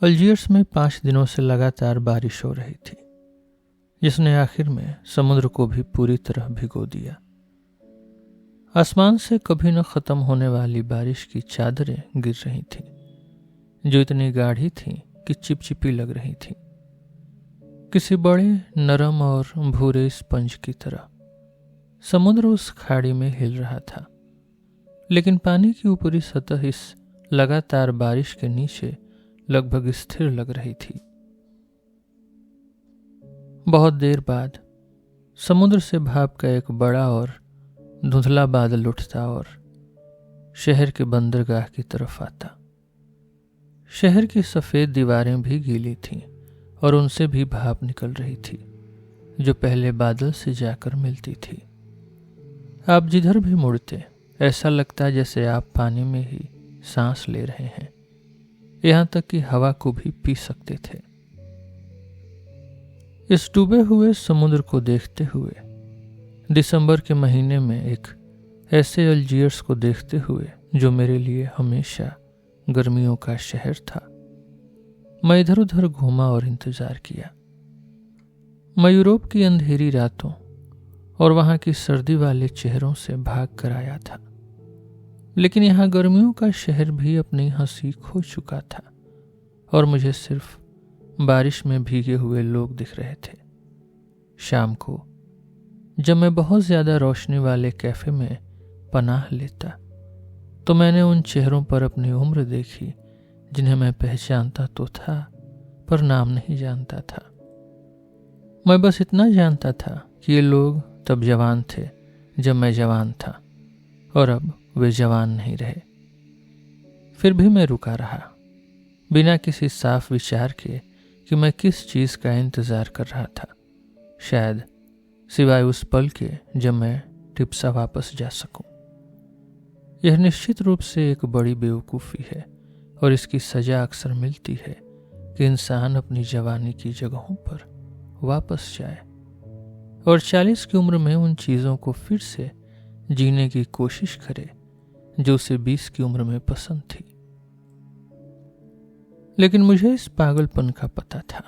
Algiers में 5 दिनों से लगातार बारिश हो रही थी, जिसने आखिर में समुद्र को भी पूरी तरह भिगो दिया। आसमान से कभी न खत्म होने वाली बारिश की चादरें गिर रही थीं, जो इतनी गाढ़ी थीं कि चिपचिपी लग रही थीं, किसी बड़े नरम और भूरे स्पंज की तरह। समुद्र उस खाड़ी में हिल रहा था, लेकिन पानी की ऊपरी सतह इस लगातार बारिश के नीचे लगभग स्थिर लग रही थी। बहुत देर बाद समुद्र से भाप का एक बड़ा और धुंधला बादल उठता और शहर के बंदरगाह की तरफ आता। शहर की सफेद दीवारें भी गीली थीं और उनसे भी भाप निकल रही थी, जो पहले बादल से जाकर मिलती थी। आप जिधर भी मुड़ते ऐसा लगता जैसे आप पानी में ही सांस ले रहे हैं, यहाँ तक कि हवा को भी पी सकते थे। इस डूबे हुए समुद्र को देखते हुए, दिसंबर के महीने में एक ऐसे अल्जीयर्स को देखते हुए जो मेरे लिए हमेशा गर्मियों का शहर था, मैं इधर उधर घूमा और इंतजार किया। मैं यूरोप की अंधेरी रातों और वहां की सर्दी वाले चेहरों से भाग कर आया था, लेकिन यहाँ गर्मियों का शहर भी अपनी हंसी खो चुका था और मुझे सिर्फ बारिश में भीगे हुए लोग दिख रहे थे। शाम को जब मैं बहुत ज्यादा रोशनी वाले कैफे में पनाह लेता, तो मैंने उन चेहरों पर अपनी उम्र देखी जिन्हें मैं पहचानता तो था, पर नाम नहीं जानता था। मैं बस इतना जानता था कि ये लोग तब जवान थे जब मैं जवान था, और अब वे जवान नहीं रहे। फिर भी मैं रुका रहा, बिना किसी साफ विचार के कि मैं किस चीज का इंतजार कर रहा था, शायद सिवाय उस पल के जब मैं टिप्सा वापस जा सकूं। यह निश्चित रूप से एक बड़ी बेवकूफ़ी है, और इसकी सजा अक्सर मिलती है कि इंसान अपनी जवानी की जगहों पर वापस जाए और 40 की उम्र में उन चीज़ों को फिर से जीने की कोशिश करे जो उसे 20 की उम्र में पसंद थी। लेकिन मुझे इस पागलपन का पता था।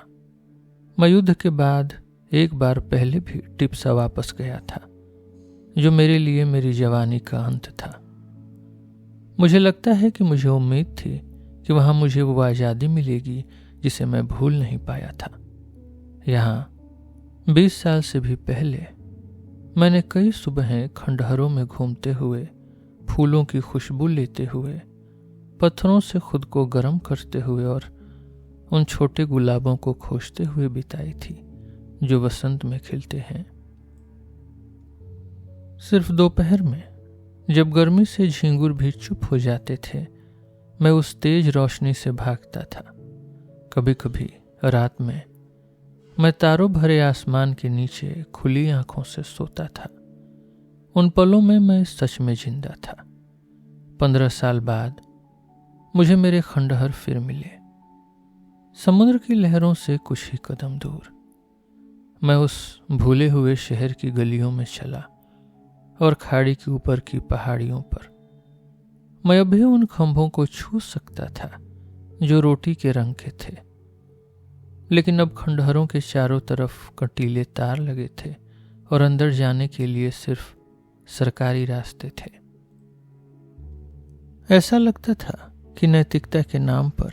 मैं युद्ध के बाद एक बार पहले भी टिप्सा वापस गया था, जो मेरे लिए मेरी जवानी का अंत था। मुझे लगता है कि मुझे उम्मीद थी कि वहां मुझे वो आज़ादी मिलेगी जिसे मैं भूल नहीं पाया था। यहाँ 20 साल से भी पहले मैंने कई सुबहें खंडहरों में घूमते हुए, फूलों की खुशबू लेते हुए, पत्थरों से खुद को गर्म करते हुए और उन छोटे गुलाबों को खोजते हुए बिताई थी जो बसंत में खिलते हैं। सिर्फ दोपहर में जब गर्मी से झींगुर भी चुप हो जाते थे, मैं उस तेज रोशनी से भागता था। कभी कभी रात में मैं तारों भरे आसमान के नीचे खुली आंखों से सोता था। उन पलों में मैं सच में जिंदा था। 15 साल बाद मुझे मेरे खंडहर फिर मिले, समुद्र की लहरों से कुछ ही कदम दूर। मैं उस भूले हुए शहर की गलियों में चला और खाड़ी के ऊपर की पहाड़ियों पर मैं अभी उन खंभों को छू सकता था जो रोटी के रंग के थे, लेकिन अब खंडहरों के चारों तरफ कंटीले तार लगे थे और अंदर जाने के लिए सिर्फ सरकारी रास्ते थे। ऐसा लगता था कि नैतिकता के नाम पर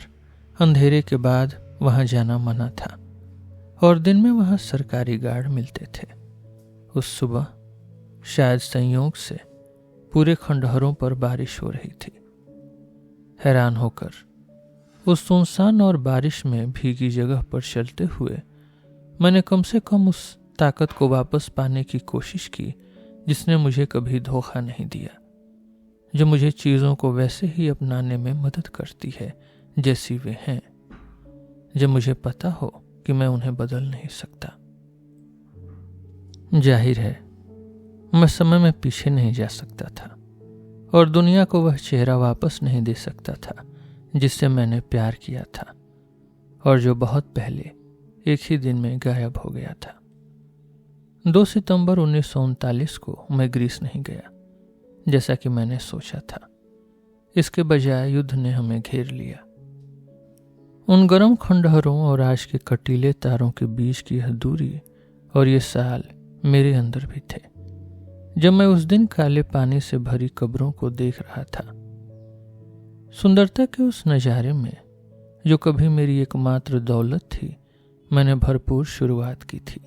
अंधेरे के बाद वहां जाना मना था और दिन में वहां सरकारी गार्ड मिलते थे। उस सुबह शायद संयोग से पूरे खंडहरों पर बारिश हो रही थी। हैरान होकर उस सुनसान और बारिश में भीगी जगह पर चलते हुए मैंने कम से कम उस ताकत को वापस पाने की कोशिश की जिसने मुझे कभी धोखा नहीं दिया, जो मुझे चीज़ों को वैसे ही अपनाने में मदद करती है जैसी वे हैं, जब मुझे पता हो कि मैं उन्हें बदल नहीं सकता। जाहिर है मैं समय में पीछे नहीं जा सकता था और दुनिया को वह चेहरा वापस नहीं दे सकता था जिससे मैंने प्यार किया था और जो बहुत पहले एक ही दिन में गायब हो गया था। 2 सितंबर 1939 को मैं ग्रीस नहीं गया जैसा कि मैंने सोचा था। इसके बजाय युद्ध ने हमें घेर लिया। उन गर्म खंडहरों और आज के कटीले तारों के बीच की यह दूरी और ये साल मेरे अंदर भी थे, जब मैं उस दिन काले पानी से भरी कब्रों को देख रहा था। सुंदरता के उस नज़ारे में, जो कभी मेरी एकमात्र दौलत थी, मैंने भरपूर शुरुआत की थी।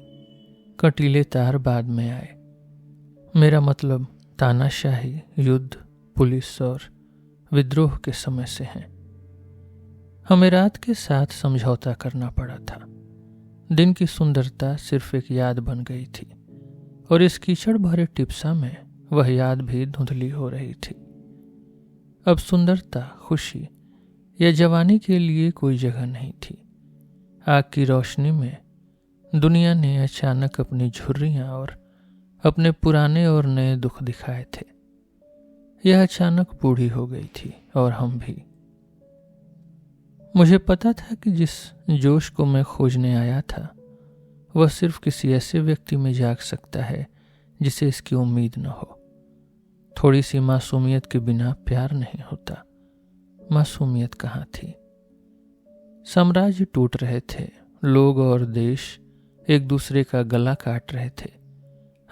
कटीले तार बाद में आए। मेरा मतलब तानाशाही, युद्ध, पुलिस और विद्रोह के समय से हैं। हमें रात के साथ समझौता करना पड़ा था। दिन की सुंदरता सिर्फ एक याद बन गई थी और इस कीचड़ भरे टिप्सा में वह याद भी धुंधली हो रही थी। अब सुंदरता, खुशी या जवानी के लिए कोई जगह नहीं थी। आग की रोशनी में दुनिया ने अचानक अपनी झुर्रियां और अपने पुराने और नए दुख दिखाए थे। यह अचानक बूढ़ी हो गई थी और हम भी। मुझे पता था कि जिस जोश को मैं खोजने आया था, वह सिर्फ किसी ऐसे व्यक्ति में जाग सकता है जिसे इसकी उम्मीद न हो। थोड़ी सी मासूमियत के बिना प्यार नहीं होता। मासूमियत कहाँ थी? साम्राज्य टूट रहे थे, लोग और देश एक दूसरे का गला काट रहे थे,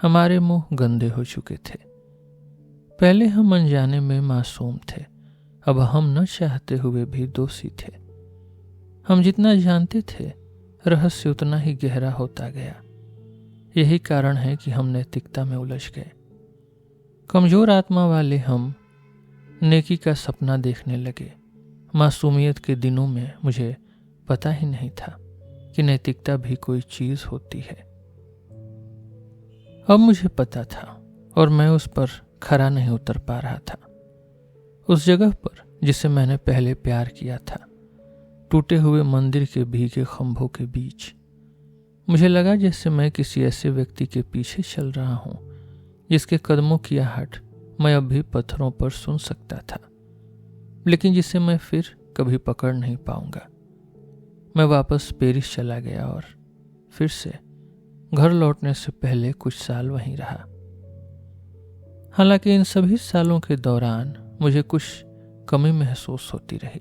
हमारे मुंह गंदे हो चुके थे। पहले हम अनजाने में मासूम थे, अब हम न चाहते हुए भी दोषी थे। हम जितना जानते थे, रहस्य उतना ही गहरा होता गया। यही कारण है कि हम नैतिकता में उलझ गए। कमजोर आत्मा वाले हम नेकी का सपना देखने लगे। मासूमियत के दिनों में मुझे पता ही नहीं था कि नैतिकता भी कोई चीज होती है। अब मुझे पता था और मैं उस पर खरा नहीं उतर पा रहा था। उस जगह पर जिसे मैंने पहले प्यार किया था, टूटे हुए मंदिर के भीगे खंभों के बीच, मुझे लगा जैसे मैं किसी ऐसे व्यक्ति के पीछे चल रहा हूं जिसके कदमों की आहट मैं अब भी पत्थरों पर सुन सकता था, लेकिन जिसे मैं फिर कभी पकड़ नहीं पाऊंगा। मैं वापस पेरिस चला गया और फिर से घर लौटने से पहले कुछ साल वहीं रहा। हालांकि इन सभी सालों के दौरान मुझे कुछ कमी महसूस होती रही।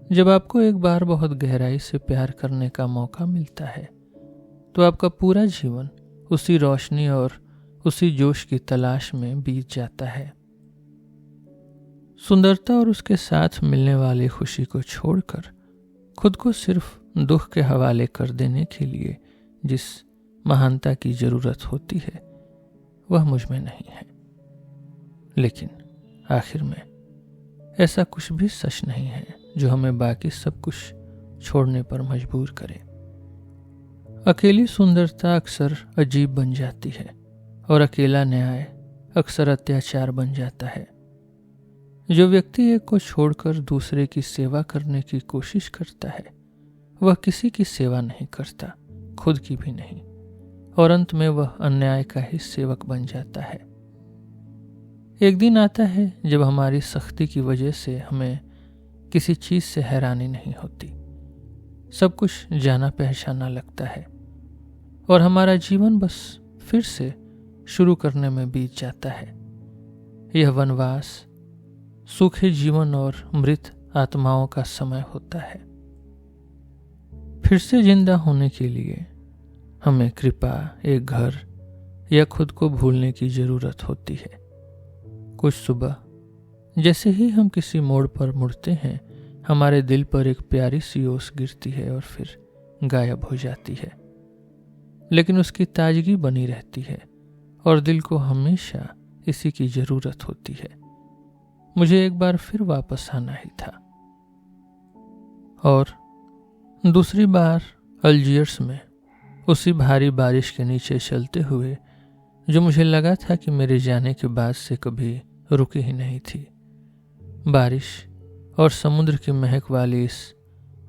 जब आपको एक बार बहुत गहराई से प्यार करने का मौका मिलता है, तो आपका पूरा जीवन उसी रोशनी और उसी जोश की तलाश में बीत जाता है। सुंदरता और उसके साथ मिलने वाली खुशी को छोड़कर खुद को सिर्फ दुख के हवाले कर देने के लिए जिस महानता की जरूरत होती है, वह मुझ में नहीं है। लेकिन आखिर में ऐसा कुछ भी सच नहीं है जो हमें बाकी सब कुछ छोड़ने पर मजबूर करे। अकेली सुंदरता अक्सर अजीब बन जाती है और अकेला न्याय अक्सर अत्याचार बन जाता है। जो व्यक्ति एक को छोड़कर दूसरे की सेवा करने की कोशिश करता है, वह किसी की सेवा नहीं करता, खुद की भी नहीं, और अंत में वह अन्याय का ही सेवक बन जाता है। एक दिन आता है जब हमारी सख्ती की वजह से हमें किसी चीज से हैरानी नहीं होती। सब कुछ जाना पहचाना लगता है और हमारा जीवन बस फिर से शुरू करने में बीत जाता है। यह वनवास सूखे जीवन और मृत आत्माओं का समय होता है। फिर से जिंदा होने के लिए हमें कृपा, एक घर या खुद को भूलने की जरूरत होती है। कुछ सुबह जैसे ही हम किसी मोड़ पर मुड़ते हैं, हमारे दिल पर एक प्यारी सी ओस गिरती है और फिर गायब हो जाती है, लेकिन उसकी ताजगी बनी रहती है और दिल को हमेशा इसी की जरूरत होती है। मुझे एक बार फिर वापस आना ही था। और दूसरी बार अल्जियर्स में उसी भारी बारिश के नीचे चलते हुए, जो मुझे लगा था कि मेरे जाने के बाद से कभी रुकी ही नहीं थी। बारिश और समुद्र की महक वाली इस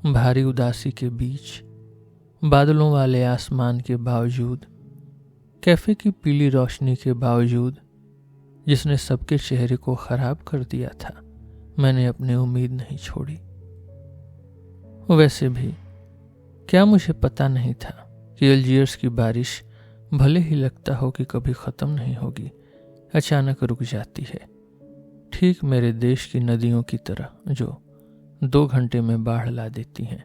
भारी उदासी के बीच, बादलों वाले आसमान के बावजूद, कैफे की पीली रोशनी के बावजूद जिसने सबके चेहरे को खराब कर दिया था, मैंने अपनी उम्मीद नहीं छोड़ी। वैसे भी क्या मुझे पता नहीं था कि अल्जियर्स की बारिश भले ही लगता हो कि कभी खत्म नहीं होगी, अचानक रुक जाती है, ठीक मेरे देश की नदियों की तरह जो 2 घंटे में बाढ़ ला देती हैं,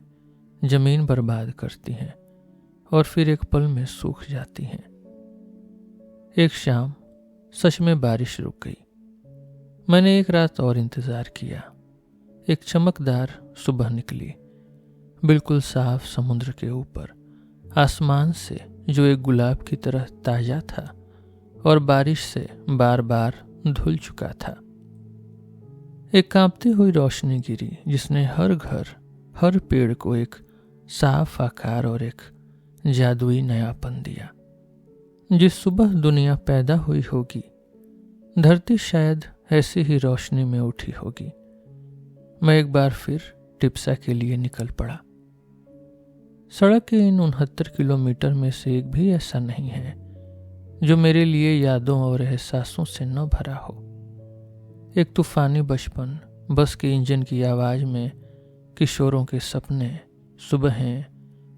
जमीन बर्बाद करती हैं और फिर एक पल में सूख जाती हैं। एक शाम सच में बारिश रुक गई। मैंने एक रात और इंतजार किया। एक चमकदार सुबह निकली, बिल्कुल साफ समुद्र के ऊपर, आसमान से जो एक गुलाब की तरह ताजा था और बारिश से बार बार धुल चुका था। एक कांपती हुई रोशनी गिरी जिसने हर घर, हर पेड़ को एक साफ आकार और एक जादुई नयापन दिया। जिस सुबह दुनिया पैदा हुई होगी, धरती शायद ऐसी ही रोशनी में उठी होगी। मैं एक बार फिर टिप्सा के लिए निकल पड़ा। सड़क के इन 69 किलोमीटर में से एक भी ऐसा नहीं है जो मेरे लिए यादों और एहसासों से न भरा हो। एक तूफानी बचपन, बस के इंजन की आवाज में किशोरों के सपने, सुबहें,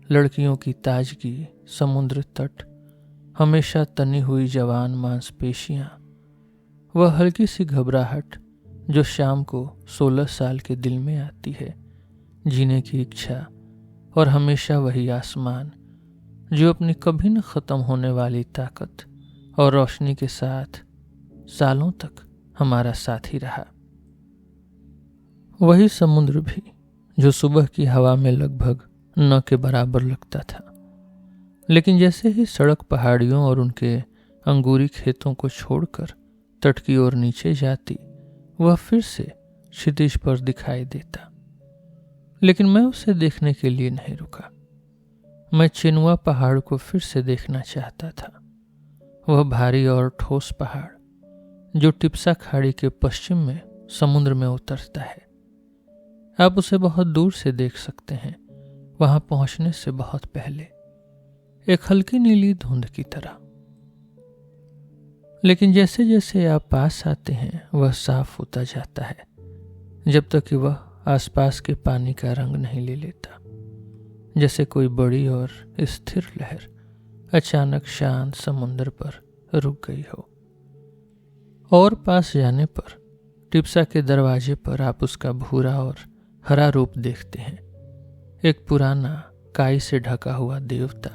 लड़कियों की ताजगी, समुद्र तट, हमेशा तनी हुई जवान मांसपेशियां, वह हल्की सी घबराहट जो शाम को 16 साल के दिल में आती है, जीने की इच्छा, और हमेशा वही आसमान जो अपनी कभी न खत्म होने वाली ताकत और रोशनी के साथ सालों तक हमारा साथी रहा। वही समुद्र भी जो सुबह की हवा में लगभग न के बराबर लगता था, लेकिन जैसे ही सड़क पहाड़ियों और उनके अंगूरी खेतों को छोड़कर तट की ओर नीचे जाती, वह फिर से क्षितिज पर दिखाई देता। लेकिन मैं उसे देखने के लिए नहीं रुका। मैं चिनुआ पहाड़ को फिर से देखना चाहता था। वह भारी और ठोस पहाड़ जो टिप्सा खाड़ी के पश्चिम में समुद्र में उतरता है। आप उसे बहुत दूर से देख सकते हैं, वहां पहुंचने से बहुत पहले, एक हल्की नीली धुंध की तरह। लेकिन जैसे जैसे आप पास आते हैं वह साफ होता जाता है, जब तक कि वह आसपास के पानी का रंग नहीं ले लेता। जैसे कोई बड़ी और स्थिर लहर अचानक शांत समुद्र पर रुक गई हो। और पास जाने पर टिप्सा के दरवाजे पर आप उसका भूरा और हरा रूप देखते हैं। एक पुराना काई से ढका हुआ देवता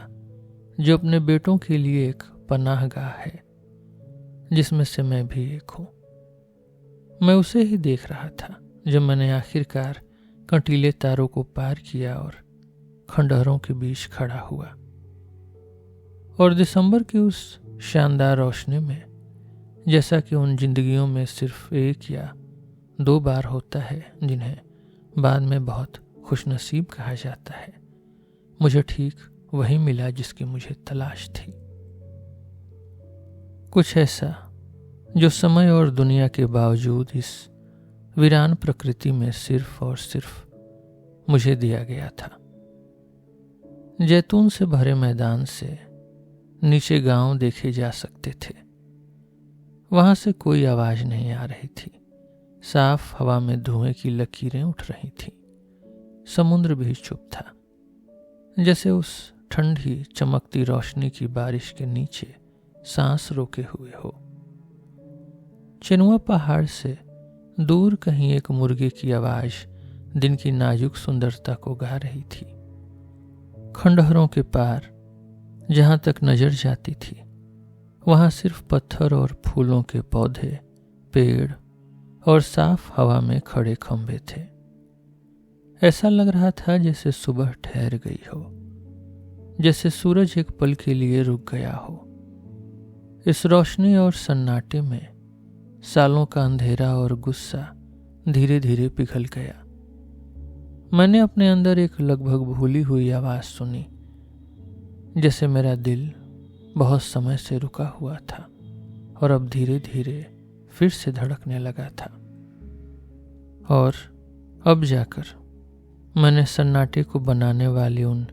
जो अपने बेटों के लिए एक पनाहगाह है, जिसमें से मैं भी एक हूं। मैं उसे ही देख रहा था जब मैंने आखिरकार कंटीले तारों को पार किया और खंडहरों के बीच खड़ा हुआ। और दिसंबर की उस शानदार रोशनी में, जैसा कि उन जिंदगियों में सिर्फ एक या 2 बार होता है जिन्हें बाद में बहुत खुशनसीब कहा जाता है, मुझे ठीक वही मिला जिसकी मुझे तलाश थी। कुछ ऐसा जो समय और दुनिया के बावजूद इस वीरान प्रकृति में सिर्फ और सिर्फ मुझे दिया गया था। जैतून से भरे मैदान से नीचे गांव देखे जा सकते थे। वहां से कोई आवाज नहीं आ रही थी। साफ हवा में धुएं की लकीरें उठ रही थीं। समुद्र भी चुप था, जैसे उस ठंडी चमकती रोशनी की बारिश के नीचे सांस रोके हुए हो। चिनुआ पहाड़ से दूर कहीं एक मुर्गे की आवाज दिन की नाजुक सुंदरता को गा रही थी। खंडहरों के पार जहां तक नजर जाती थी, वहां सिर्फ पत्थर और फूलों के पौधे, पेड़ और साफ हवा में खड़े खंभे थे। ऐसा लग रहा था जैसे सुबह ठहर गई हो, जैसे सूरज एक पल के लिए रुक गया हो। इस रोशनी और सन्नाटे में सालों का अंधेरा और गुस्सा धीरे धीरे पिघल गया। मैंने अपने अंदर एक लगभग भूली हुई आवाज सुनी, जैसे मेरा दिल बहुत समय से रुका हुआ था और अब धीरे धीरे फिर से धड़कने लगा था। और अब जाकर मैंने सन्नाटे को बनाने वाली उन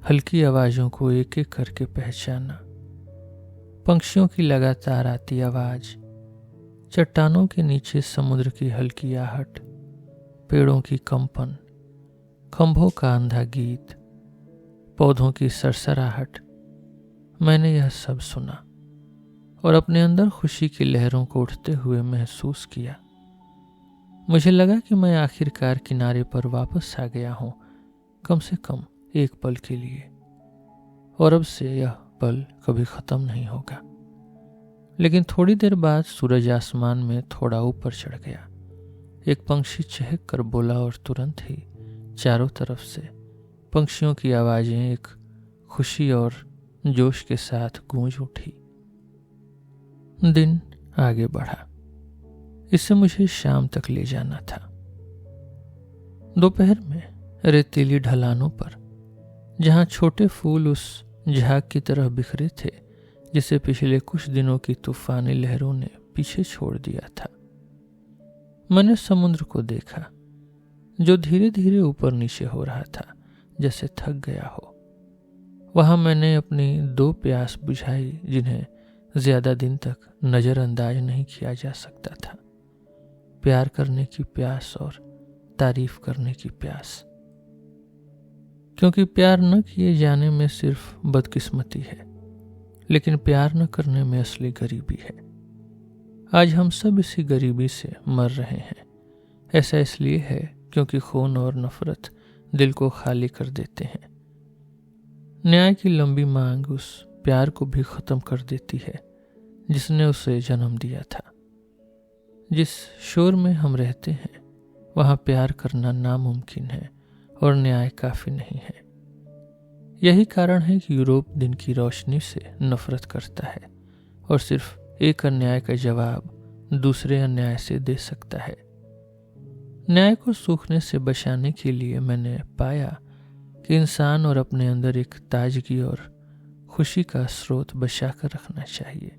हल्की आवाजों को एक एक करके पहचाना। पंछियों की लगातार आती आवाज, चट्टानों के नीचे समुद्र की हल्की आहट, पेड़ों की कंपन, खंभों का अंधा गीत, पौधों की सरसराहट। मैंने यह सब सुना और अपने अंदर खुशी की लहरों को उठते हुए महसूस किया। मुझे लगा कि मैं आखिरकार किनारे पर वापस आ गया हूं, कम से कम एक पल के लिए, और अब से यह पल कभी खत्म नहीं होगा। लेकिन थोड़ी देर बाद सूरज आसमान में थोड़ा ऊपर चढ़ गया। एक पंछी चहक कर बोला और तुरंत ही चारों तरफ से पंछियों की आवाजें एक खुशी और जोश के साथ गूंज उठी। दिन आगे बढ़ा। इससे मुझे शाम तक ले जाना था। दोपहर में रेतीली ढलानों पर, जहां छोटे फूल उस झाग की तरह बिखरे थे जिसे पिछले कुछ दिनों की तूफानी लहरों ने पीछे छोड़ दिया था, मैंने समुद्र को देखा, जो धीरे धीरे ऊपर नीचे हो रहा था, जैसे थक गया हो। वहां मैंने अपनी 2 प्यास बुझाई जिन्हें ज्यादा दिन तक नजरअंदाज नहीं किया जा सकता था। प्यार करने की प्यास और तारीफ करने की प्यास। क्योंकि प्यार न किए जाने में सिर्फ बदकिस्मती है, लेकिन प्यार न करने में असली गरीबी है। आज हम सब इसी गरीबी से मर रहे हैं। ऐसा इसलिए है क्योंकि खून और नफरत दिल को खाली कर देते हैं। न्याय की लंबी मांग उस प्यार को भी खत्म कर देती है जिसने उसे जन्म दिया था। जिस शोर में हम रहते हैं वहां प्यार करना नामुमकिन है और न्याय काफी नहीं है। यही कारण है कि यूरोप दिन की रोशनी से नफरत करता है और सिर्फ एक अन्याय का जवाब दूसरे अन्याय से दे सकता है। न्याय को सूखने से बचाने के लिए मैंने पाया कि इंसान और अपने अंदर एक ताजगी और खुशी का स्रोत बचाकर रखना चाहिए।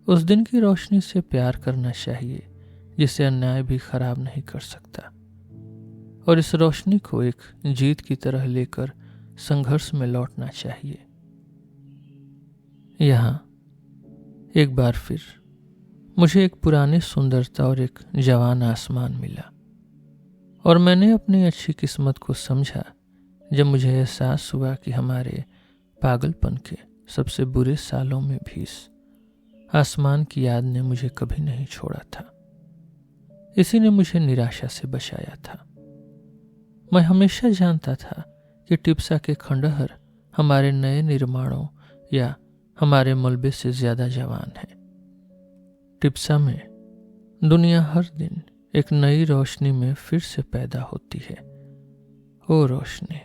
उस दिन की रोशनी से प्यार करना चाहिए जिसे अन्याय भी खराब नहीं कर सकता, और इस रोशनी को एक जीत की तरह लेकर संघर्ष में लौटना चाहिए। यहाँ एक बार फिर मुझे एक पुरानी सुंदरता और एक जवान आसमान मिला, और मैंने अपनी अच्छी किस्मत को समझा जब मुझे एहसास हुआ कि हमारे पागलपन के सबसे बुरे सालों में भी इस आसमान की याद ने मुझे कभी नहीं छोड़ा था। इसी ने मुझे निराशा से बचाया था। मैं हमेशा जानता था कि टिप्सा के खंडहर हमारे नए निर्माणों या हमारे मलबे से ज्यादा जवान है। टिप्सा में दुनिया हर दिन एक नई रोशनी में फिर से पैदा होती है। ओ रोशनी,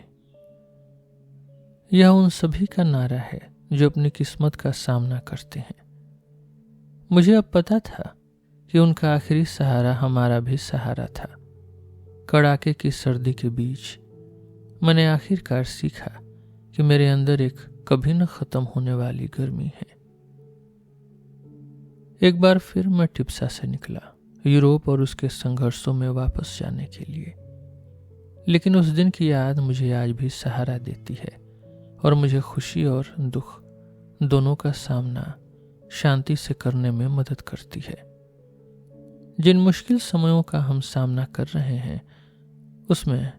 यह उन सभी का नारा है जो अपनी किस्मत का सामना करते हैं। मुझे अब पता था कि उनका आखिरी सहारा हमारा भी सहारा था। कड़ाके की सर्दी के बीच मैंने आखिरकार सीखा कि मेरे अंदर एक कभी न खत्म होने वाली गर्मी है। एक बार फिर मैं टिप्सा से निकला, यूरोप और उसके संघर्षों में वापस जाने के लिए। लेकिन उस दिन की याद मुझे आज भी सहारा देती है और मुझे खुशी और दुख दोनों का सामना शांति से करने में मदद करती है। जिन मुश्किल समयों का हम सामना कर रहे हैं उसमें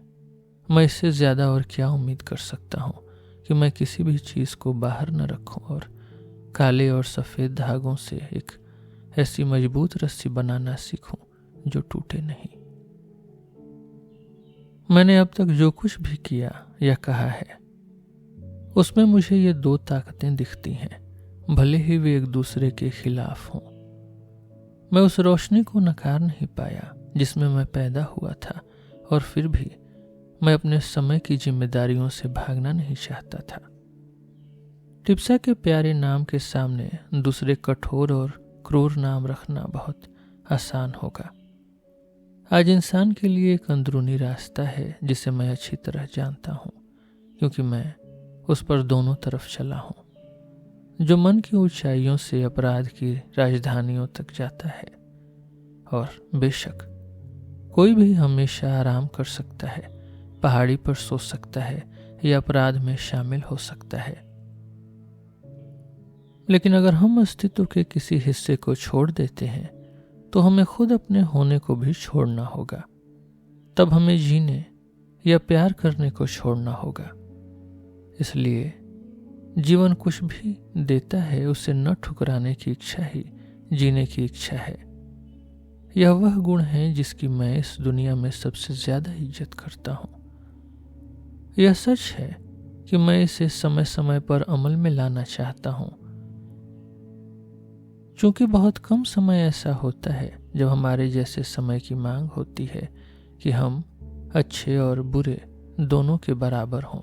मैं इससे ज्यादा और क्या उम्मीद कर सकता हूं कि मैं किसी भी चीज को बाहर न रखूं और काले और सफेद धागों से एक ऐसी मजबूत रस्सी बनाना सीखूं जो टूटे नहीं। मैंने अब तक जो कुछ भी किया या कहा है उसमें मुझे ये 2 ताकतें दिखती हैं, भले ही वे एक दूसरे के खिलाफ हों। मैं उस रोशनी को नकार नहीं पाया जिसमें मैं पैदा हुआ था, और फिर भी मैं अपने समय की जिम्मेदारियों से भागना नहीं चाहता था। टिप्सा के प्यारे नाम के सामने दूसरे कठोर और क्रूर नाम रखना बहुत आसान होगा। आज इंसान के लिए एक अंदरूनी रास्ता है जिसे मैं अच्छी तरह जानता हूं, क्योंकि मैं उस पर दोनों तरफ चला हूं, जो मन की ऊंचाइयों से अपराध की राजधानियों तक जाता है। और बेशक कोई भी हमेशा आराम कर सकता है, पहाड़ी पर सो सकता है या अपराध में शामिल हो सकता है। लेकिन अगर हम अस्तित्व के किसी हिस्से को छोड़ देते हैं तो हमें खुद अपने होने को भी छोड़ना होगा। तब हमें जीने या प्यार करने को छोड़ना होगा। इसलिए जीवन कुछ भी देता है उसे न ठुकराने की इच्छा ही जीने की इच्छा है। यह वह गुण है जिसकी मैं इस दुनिया में सबसे ज्यादा इज्जत करता हूँ। यह सच है कि मैं इसे समय समय पर अमल में लाना चाहता हूँ, क्योंकि बहुत कम समय ऐसा होता है जब हमारे जैसे समय की मांग होती है कि हम अच्छे और बुरे दोनों के बराबर हों,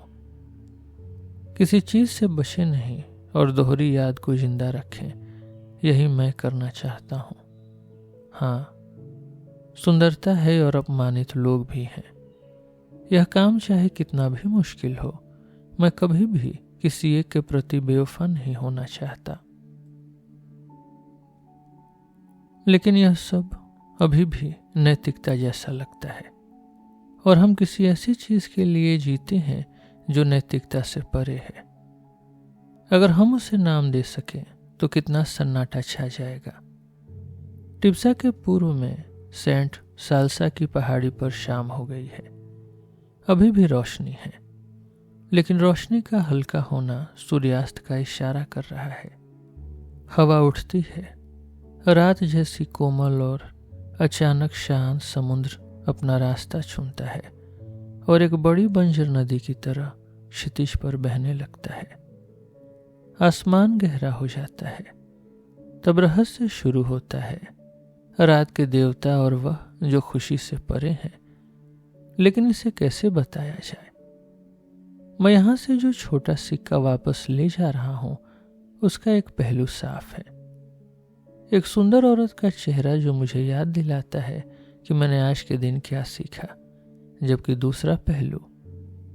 किसी चीज से बचे नहीं और दोहरी याद को जिंदा रखें। यही मैं करना चाहता हूँ। हाँ, सुंदरता है और अपमानित लोग भी हैं। यह काम चाहे कितना भी मुश्किल हो, मैं कभी भी किसी एक के प्रति बेवफा नहीं होना चाहता। लेकिन यह सब अभी भी नैतिकता जैसा लगता है और हम किसी ऐसी चीज के लिए जीते हैं जो नैतिकता से परे है। अगर हम उसे नाम दे सकें तो कितना सन्नाटा छा जाएगा। टिप्सा के पूर्व में सेंट साल्सा की पहाड़ी पर शाम हो गई है। अभी भी रोशनी है, लेकिन रोशनी का हल्का होना सूर्यास्त का इशारा कर रहा है। हवा उठती है, रात जैसी कोमल, और अचानक शांत समुद्र अपना रास्ता चुनता है और एक बड़ी बंजर नदी की तरह क्षितिज पर बहने लगता है। आसमान गहरा हो जाता है। तब रहस्य शुरू होता है। रात के देवता और वह जो खुशी से परे हैं, लेकिन इसे कैसे बताया जाए। मैं यहां से जो छोटा सिक्का वापस ले जा रहा हूं, उसका एक पहलू साफ है। एक सुंदर औरत का चेहरा जो मुझे याद दिलाता है कि मैंने आज के दिन क्या सीखा, जबकि दूसरा पहलू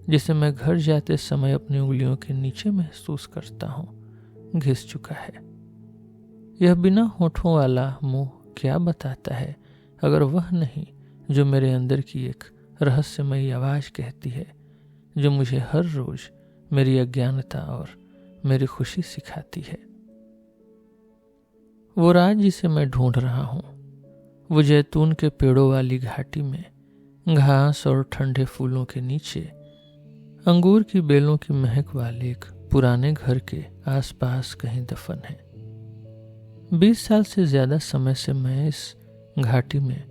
जिसे मैं घर जाते समय अपनी उंगलियों के नीचे महसूस करता हूं, घिस चुका है। यह बिना होठों वाला मुंह क्या बताता है अगर वह नहीं जो मेरे अंदर की एक रहस्यमयी आवाज कहती है, जो मुझे हर रोज मेरी अज्ञानता और मेरी खुशी सिखाती है। वो राज जिसे मैं ढूंढ रहा हूं, वो जैतून के पेड़ों वाली घाटी में, घास और ठंडे फूलों के नीचे, अंगूर की बेलों की महक वाले एक पुराने घर के आसपास कहीं दफन है। 20 साल से ज्यादा समय से मैं इस घाटी में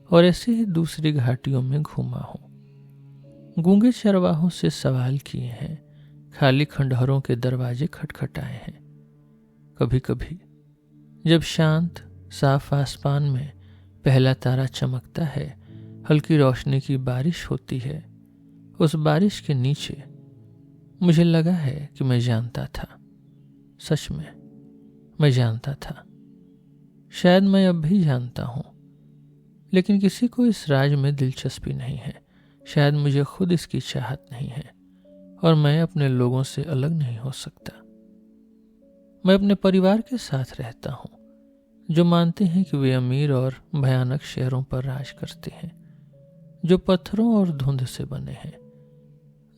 और ऐसे ही दूसरी घाटियों में घूमा हूं। गूंगे चरवाहों से सवाल किए हैं, खाली खंडहरों के दरवाजे खटखटाए हैं। कभी कभी जब शांत साफ आसमान में पहला तारा चमकता है, हल्की रोशनी की बारिश होती है। उस बारिश के नीचे मुझे लगा है कि मैं जानता था। सच में मैं जानता था। शायद मैं अब भी जानता हूं, लेकिन किसी को इस राज में दिलचस्पी नहीं है। शायद मुझे खुद इसकी चाहत नहीं है और मैं अपने लोगों से अलग नहीं हो सकता। मैं अपने परिवार के साथ रहता हूं, जो मानते हैं कि वे अमीर और भयानक शहरों पर राज करते हैं, जो पत्थरों और धुंध से बने हैं।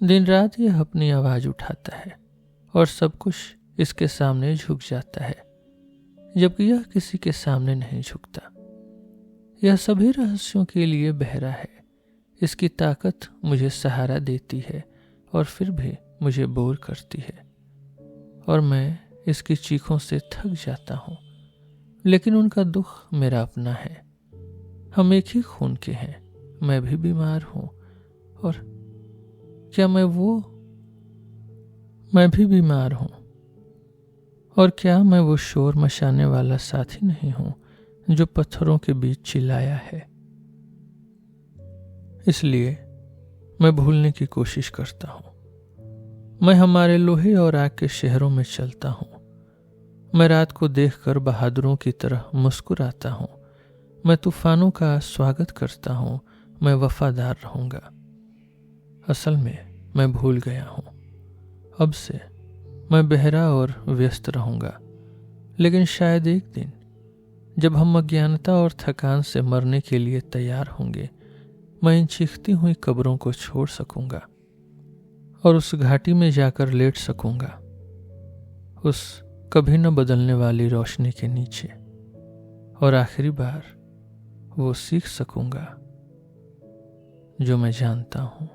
दिन रात यह अपनी आवाज उठाता है और सब कुछ इसके सामने झुक जाता है, जबकि यह किसी के सामने नहीं झुकता। यह सभी रहस्यों के लिए बहरा है। इसकी ताकत मुझे सहारा देती है और फिर भी मुझे बोर करती है, और मैं इसकी चीखों से थक जाता हूँ। लेकिन उनका दुख मेरा अपना है। हम एक ही खून के हैं। मैं भी बीमार हूँ, और क्या मैं भी बीमार हूँ, और क्या मैं वो शोर मचाने वाला साथी नहीं हूँ जो पत्थरों के बीच चिल्लाया है। इसलिए मैं भूलने की कोशिश करता हूँ। मैं हमारे लोहे और आग के शहरों में चलता हूँ। मैं रात को देखकर बहादुरों की तरह मुस्कुराता हूँ। मैं तूफानों का स्वागत करता हूँ। मैं वफादार रहूंगा। असल में मैं भूल गया हूँ। अब से मैं बहरा और व्यस्त रहूंगा। लेकिन शायद एक दिन जब हम अज्ञानता और थकान से मरने के लिए तैयार होंगे, मैं इन चीखती हुई कब्रों को छोड़ सकूंगा और उस घाटी में जाकर लेट सकूंगा, उस कभी न बदलने वाली रोशनी के नीचे, और आखिरी बार वो सीख सकूंगा जो मैं जानता हूं।